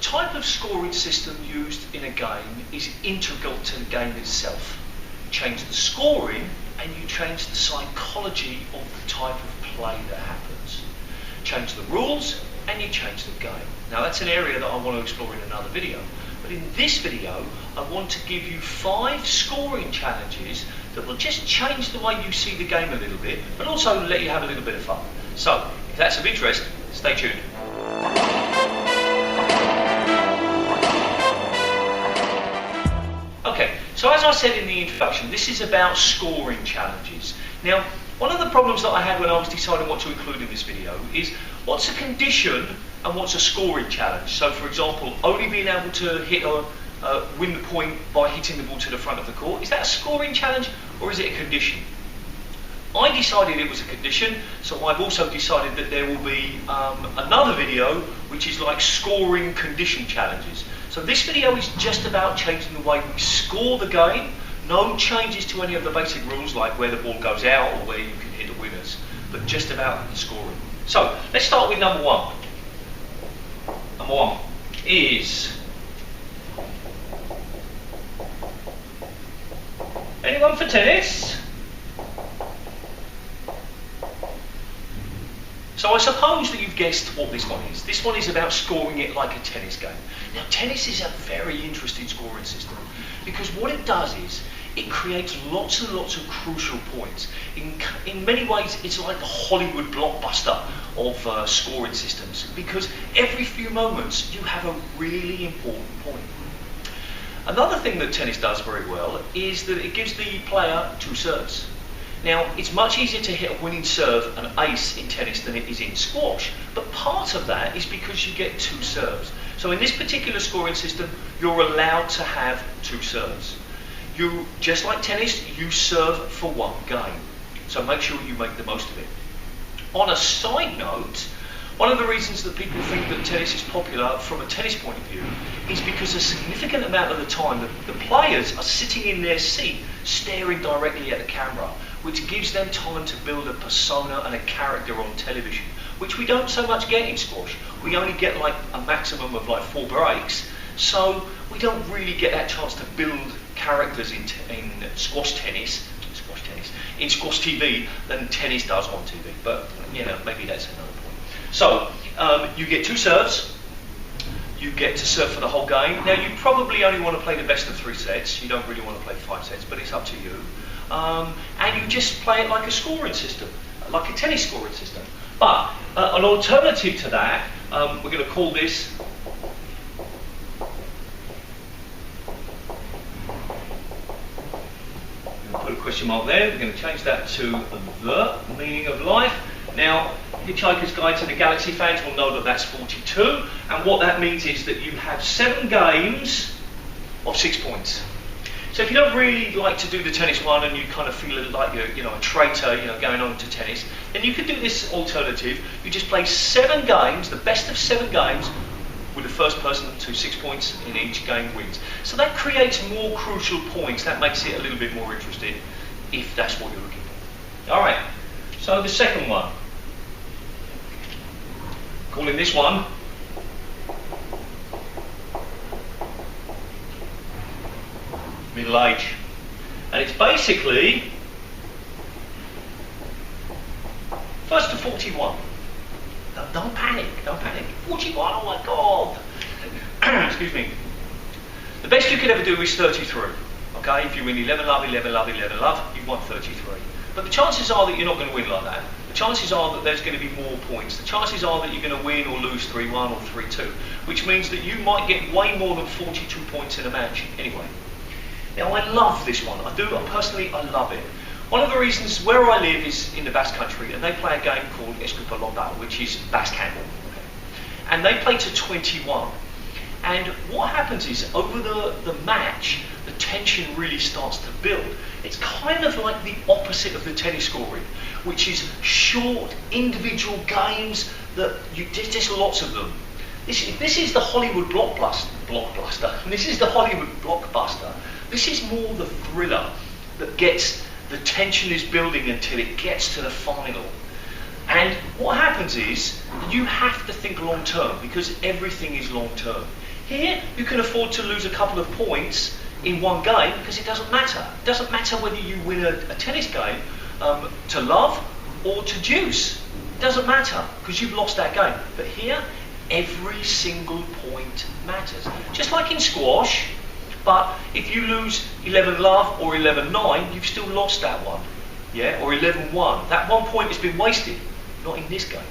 type of scoring system used in a game is integral to the game itself. Change the scoring and you change the psychology of the type of play that happens. Change the rules and you change the game. Now that's an area that I want to explore in another video. But in this video, I want to give you 5 scoring challenges that will just change the way you see the game a little bit, but also let you have a little bit of fun. So, if that's of interest, stay tuned. Okay, so as I said in the introduction, this is about scoring challenges. Now, one of the problems that I had when I was deciding what to include in this video is what's a condition and what's a scoring challenge. So, for example, only being able to win the point by hitting the ball to the front of the court. Is that a scoring challenge or is it a condition? I decided it was a condition, so I've also decided that there will be another video which is like scoring condition challenges. So this video is just about changing the way we score the game. No changes to any of the basic rules like where the ball goes out or where you can hit the winners, but just about the scoring. So let's start with number 1. Number 1 is... Anyone for tennis? So I suppose that you've guessed what this one is. This one is about scoring it like a tennis game. Now tennis is a very interesting scoring system because what it does is it creates lots and lots of crucial points. In many ways it's like the Hollywood blockbuster of scoring systems because every few moments you have a really important point. Another thing that tennis does very well is that it gives the player 2 serves. Now, it's much easier to hit a winning serve, an ace, in tennis than it is in squash, but part of that is because you get 2 serves. So in this particular scoring system, you're allowed to have 2 serves. You, just like tennis, you serve for 1 game. So make sure you make the most of it. On a side note, one of the reasons that people think that tennis is popular from a tennis point of view is because a significant amount of the time the players are sitting in their seat staring directly at the camera, which gives them time to build a persona and a character on television, which we don't so much get in squash. We only get like a maximum of like 4 breaks, so we don't really get that chance to build characters in squash TV than tennis does on TV. But you know, maybe that's another point. So you get 2 serves. You get to serve for the whole game. Now you probably only want to play the best of 3 sets. You don't really want to play 5 sets, but it's up to you. And you just play it like a scoring system, like a tennis scoring system. But an alternative to that, we're going to call this put a question mark there. We're going to change that to the meaning of life. Now, Hitchhiker's Guide to the Galaxy fans will know that that's 42, and what that means is that you have 7 games of 6 points. So if you don't really like to do the tennis one and you kind of feel like you're a traitor, going on to tennis, then you could do this alternative. You just play 7 games, the best of 7 games, with the first person to 6 points in each game wins. So that creates more crucial points. That makes it a little bit more interesting, if that's what you're looking for. All right. So the second one, calling this one middle age, and it's basically first to 41. No, don't panic, 41, oh my god. Excuse me. The best you could ever do is 33. Okay, if you win 11 love, 11 love, 11 love, you've won 33. But the chances are that you're not going to win like that. The chances are that there's going to be more points. The chances are that you're going to win or lose 3-1 or 3-2, which means that you might get way more than 42 points in a match anyway. Now, I love this one. I love it. One of the reasons where I live is in the Basque Country, and they play a game called Escupalota, which is Basque handball. And they play to 21. And what happens is, over the match, the tension really starts to build. It's kind of like the opposite of the tennis scoring, which is short, individual games that there's just lots of them. This is the Hollywood blockbuster. This is the Hollywood blockbuster. This is more the thriller that gets the tension is building until it gets to the final. And what happens is you have to think long term because everything is long term. Here, you can afford to lose a couple of points in one game because it doesn't matter. It doesn't matter whether you win a tennis game to love or to juice. It doesn't matter because you've lost that game. But here, every single point matters. Just like in squash, but if you lose 11 love or 11-9, you've still lost that one. Yeah, or 11-1. That 1 point has been wasted. Not in this game.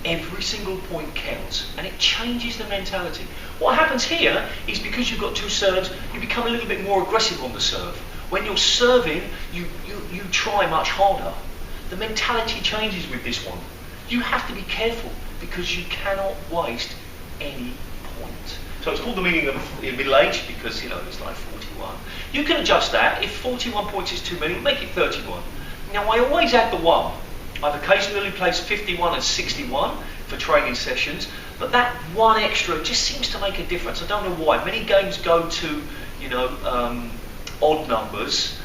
Every single point counts, and it changes the mentality. What happens here is because you've got two serves, you become a little bit more aggressive on the serve. When you're serving, you try much harder. The mentality changes with this one. You have to be careful because you cannot waste any point. So it's called the meaning of middle age because, you know, it's like 41. You can adjust that. If 41 points is too many, make it 31. Now, I always add the 1. I've occasionally placed 51 and 61 for training sessions, but that 1 extra just seems to make a difference. I don't know why. Many games go to, you know, odd numbers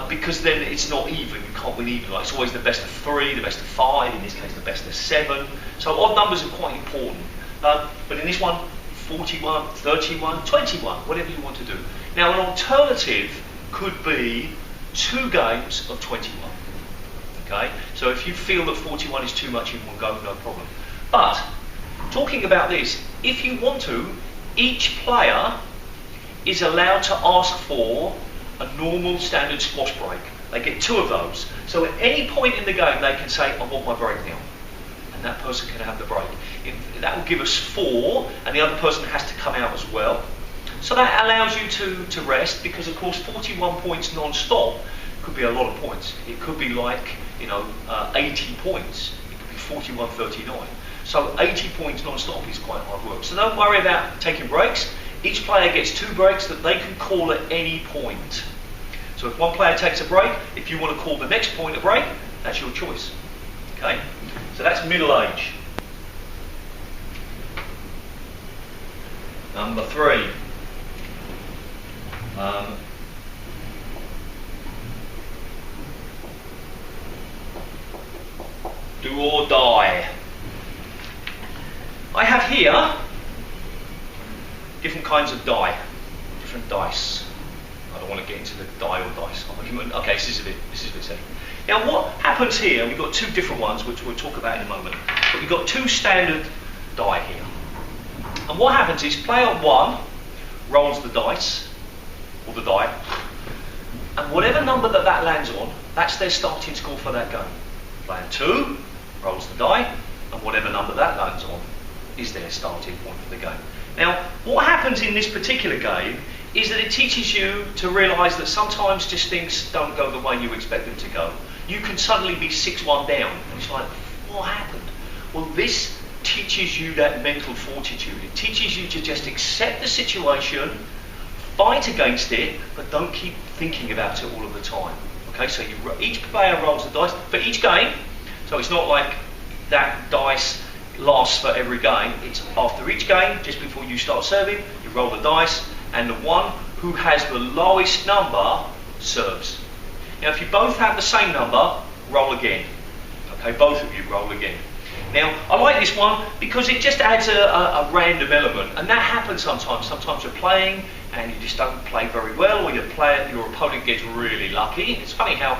because then it's not even. You can't win even. Like it's always the best of 3, the best of 5. In this case, the best of 7. So odd numbers are quite important. But in this one, 41, 31, 21, whatever you want to do. Now, an alternative could be 2 games of 21. Okay, so if you feel that 41 is too much in one go, no problem. But, talking about this, if you want to, each player is allowed to ask for a normal standard squash break. They get 2 of those. So at any point in the game, they can say, I want my break now. And that person can have the break. That will give us 4, and the other person has to come out as well. So that allows you to rest, because of course 41 points non-stop could be a lot of points. It could be like, you know, 80 points. It could be 41-39. So 80 points non-stop is quite hard work. So don't worry about taking breaks. Each player gets 2 breaks that they can call at any point. So if one player takes a break, if you want to call the next point a break, that's your choice. Okay? So that's middle age. Number 3. Do or die. I have here different kinds of die, different dice. I don't want to get into the die or dice argument. Okay, this is a bit silly. Now what happens here, we've got 2 different ones which we'll talk about in a moment, but we've got 2 standard die here. And what happens is player 1 rolls the dice, or the die, and whatever number that lands on, that's their starting score for that game. Player 2 rolls the die, and whatever number that lands on is their starting point for the game. Now, what happens in this particular game is that it teaches you to realise that sometimes just things don't go the way you expect them to go. You can suddenly be 6-1 down, and it's like, what happened? Well, this teaches you that mental fortitude. It teaches you to just accept the situation, fight against it, but don't keep thinking about it all of the time. Okay, so each player rolls the dice for each game. So it's not like that dice lasts for every game. It's after each game, just before you start serving, you roll the dice, and the one who has the lowest number serves. Now, if you both have the same number, roll again. Okay, both of you roll again. Now, I like this one because it just adds a random element, and that happens sometimes. Sometimes you're playing and you just don't play very well, or your opponent gets really lucky. It's funny how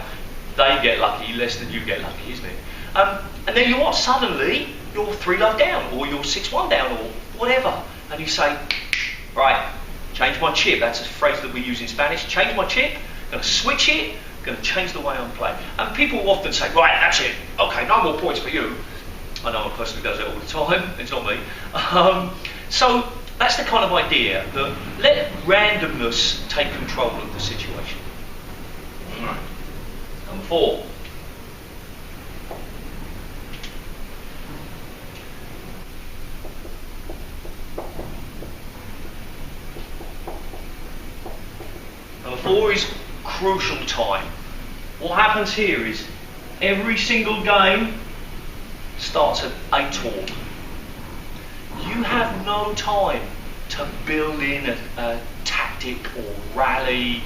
they get lucky less than you get lucky, isn't it? And then suddenly you're 3-love down, or you're 6-1 down, or whatever, and you say, right, change my chip. That's a phrase that we use in Spanish. Change my chip. Going to switch it. Going to change the way I'm playing. And people often say, right, that's it. Okay, no more points for you. I know a person who does it all the time. It's not me. So that's the kind of idea that let randomness take control of the situation. Right. Number 4. Number 4 is crucial time. What happens here is every single game starts at 8 all. You have no time to build in a tactic or rally,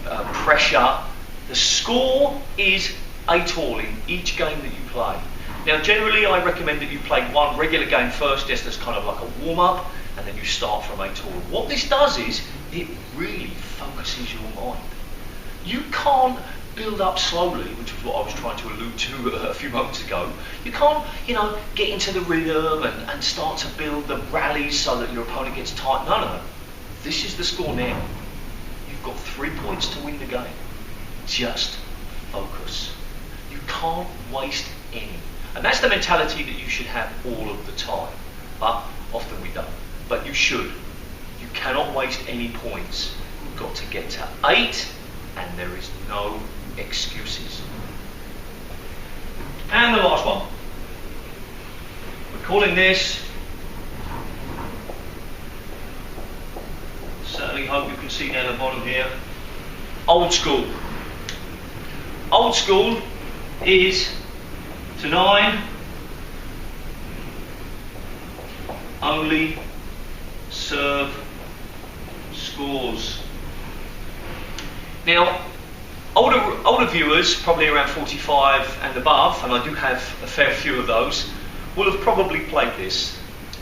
pressure. The score is 8 all in each game that you play. Now, generally, I recommend that you play one regular game first, just as kind of like a warm-up, and then you start from 8 all. What this does is, it really focuses your mind. You can't build up slowly, which is what I was trying to allude to a few moments ago. You can't, get into the rhythm and start to build the rallies so that your opponent gets tight. No. This is the score now. You've got 3 points to win the game. Just focus. You can't waste any. And that's the mentality that you should have all of the time. But often we don't. But you should. You cannot waste any points. You've got to get to 8, and there is no excuses. And the last one. We're calling this, certainly hope you can see down the bottom here, old school. Old school is to 9, only serve scores. Now, older viewers, probably around 45 and above, and I do have a fair few of those, will have probably played this.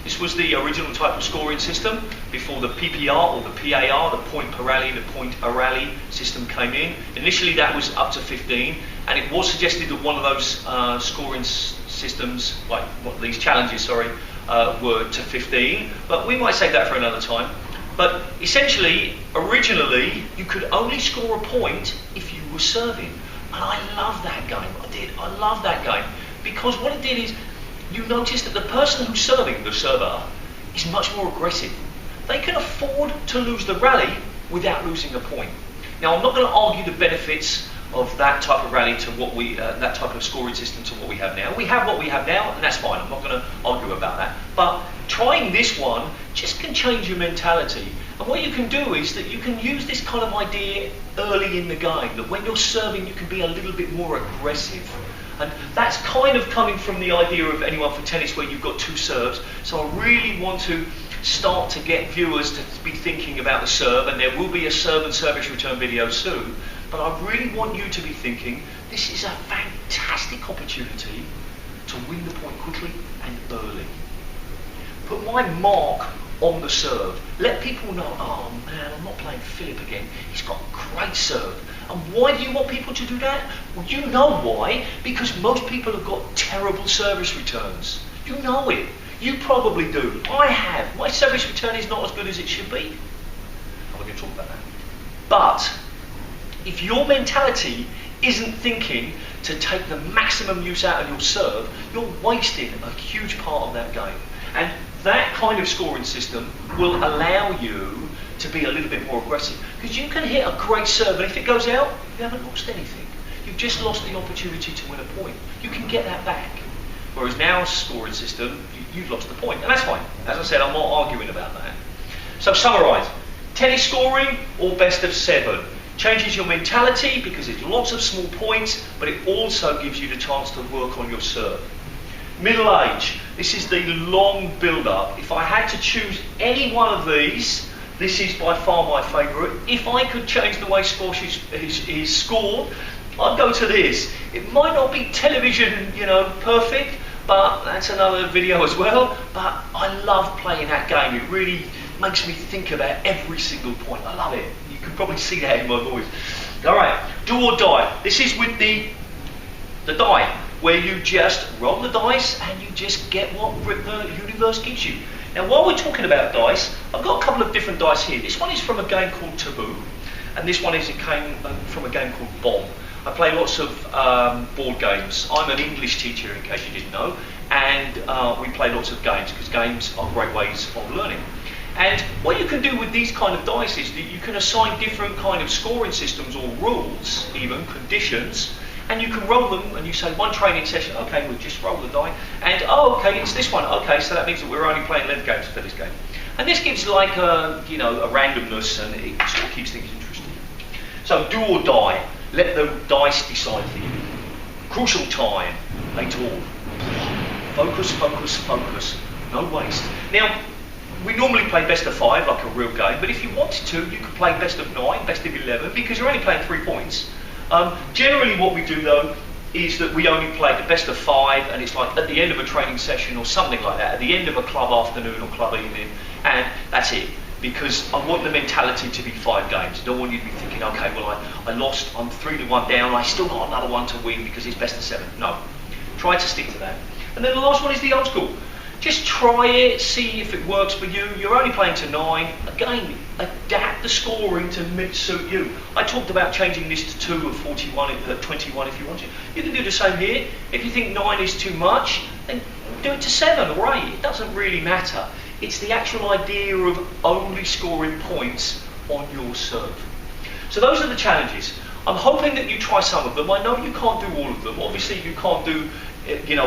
This was the original type of scoring system before the PPR or the PAR, the point per rally, the point a rally system came in. Initially that was up to 15, and it was suggested that one of those scoring systems, like these challenges, were to 15, but we might save that for another time. But essentially, originally, you could only score a point if you were serving. And I love that game. I love that game. Because what it did is, you notice that the person who's serving, the server, is much more aggressive. They can afford to lose the rally without losing a point. Now, I'm not going to argue the benefits of that type of rally to what that type of scoring system to what we have now. We have what we have now, and that's fine. I'm not going to argue about that. But trying this one just can change your mentality. And what you can do is that you can use this kind of idea early in the game, that when you're serving, you can be a little bit more aggressive. And that's kind of coming from the idea of anyone for tennis where you've got 2 serves. So I really want to start to get viewers to be thinking about the serve, and there will be a serve and service return video soon. But I really want you to be thinking, this is a fantastic opportunity to win the point quickly and early. Put my mark on the serve. Let people know, oh man, I'm not playing Phillip again. He's got a great serve. And why do you want people to do that? Well, you know why. Because most people have got terrible service returns. You know it. You probably do. I have. My service return is not as good as it should be. I'm going to talk about that. But if your mentality isn't thinking to take the maximum use out of your serve, you're wasting a huge part of that game. And that kind of scoring system will allow you to be a little bit more aggressive. Because you can hit a great serve, and if it goes out, you haven't lost anything. You've just lost the opportunity to win a point. You can get that back. Whereas now, scoring system, you've lost the point. And that's fine. As I said, I'm not arguing about that. So summarise. Tennis scoring or best of 7. Changes your mentality because it's lots of small points, but it also gives you the chance to work on your serve. Middle age. This is the long build-up. If I had to choose any one of these, this is by far my favourite. If I could change the way squash is scored, I'd go to this. It might not be television, perfect, but that's another video as well. But I love playing that game. It really makes me think about every single point. I love it. You can probably see that in my voice. All right, do or die. This is with the die, where you just roll the dice and you just get what the universe gives you. Now, while we're talking about dice, I've got a couple of different dice here. This one is from a game called Taboo, and this one is from a game called Bomb. I play lots of board games. I'm an English teacher, in case you didn't know, and we play lots of games, because games are great ways of learning. And what you can do with these kind of dice is that you can assign different kind of scoring systems or rules, even conditions, and you can roll them, and you say one training session, okay, we'll just roll the die, and oh, okay, it's this one, okay, so that means that we're only playing length games for this game. And this gives like a randomness, and it sort of keeps things interesting. So do or die, let the dice decide for you. Crucial time, 8 all. Focus, focus, focus, no waste. Now, we normally play best of 5, like a real game, but if you wanted to, you could play best of 9, best of 11, because you're only playing 3 points. Generally what we do though is that we only play the best of 5, and it's like at the end of a training session or something like that, at the end of a club afternoon or club evening, and That's it. Because I want the mentality to be 5 games. I don't want you to be thinking, okay, well, I lost, I'm 3-1 down, I still got another one to win because it's best of 7. No. Try to stick to that. And then the last one is the old school. Just try it, see if it works for you. You're only playing to 9. Again, adapt the scoring to suit you. I talked about changing this to 2 or 41, 21 if you want to. You can do the same here. If you think 9 is too much, then do it to 7 or 8. It doesn't really matter. It's the actual idea of only scoring points on your serve. So those are the challenges. I'm hoping that you try some of them. I know you can't do all of them. Obviously, you can't do,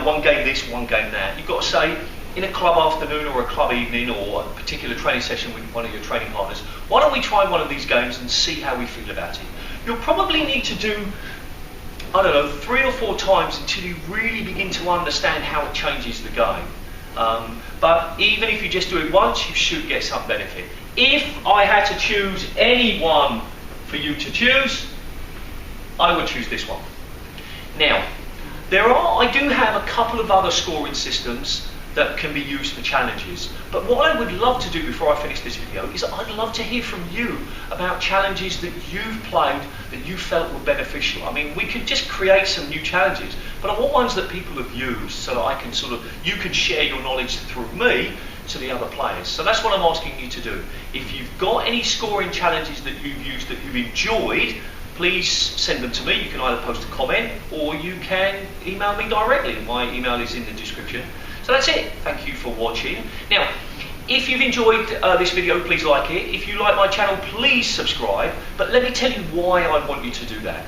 one game this, one game that. You've got to say, in a club afternoon or a club evening or a particular training session with one of your training partners, why don't we try one of these games and see how we feel about it? You'll probably need to do, 3 or 4 times until you really begin to understand how it changes the game. But even if you just do it once, you should get some benefit. If I had to choose any one for you to choose, I would choose this one. Now, I do have a couple of other scoring systems that can be used for challenges. But what I would love to do before I finish this video is I'd love to hear from you about challenges that you've played that you felt were beneficial. I mean, we could just create some new challenges, but I want ones that people have used so that I can you can share your knowledge through me to the other players. So that's what I'm asking you to do. If you've got any scoring challenges that you've used that you've enjoyed, please send them to me. You can either post a comment or you can email me directly. My email is in the description. So that's it. Thank you for watching. Now, if you've enjoyed this video, please like it. If you like my channel, please subscribe. But let me tell you why I want you to do that.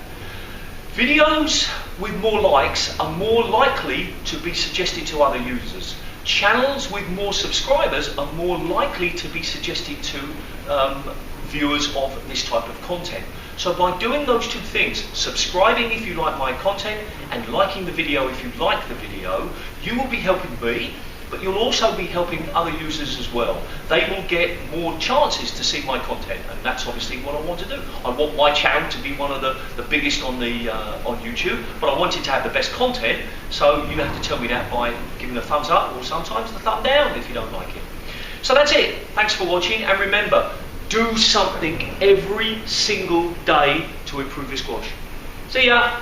Videos with more likes are more likely to be suggested to other users. Channels with more subscribers are more likely to be suggested to viewers of this type of content. So by doing those 2 things, subscribing if you like my content and liking the video if you like the video, you will be helping me, but you'll also be helping other users as well. They will get more chances to see my content, and that's obviously what I want to do. I want my channel to be one of the biggest on YouTube, but I want it to have the best content, so you have to tell me that by giving a thumbs up or sometimes the thumb down if you don't like it. So that's it. Thanks for watching, and remember, do something every single day to improve your squash. See ya!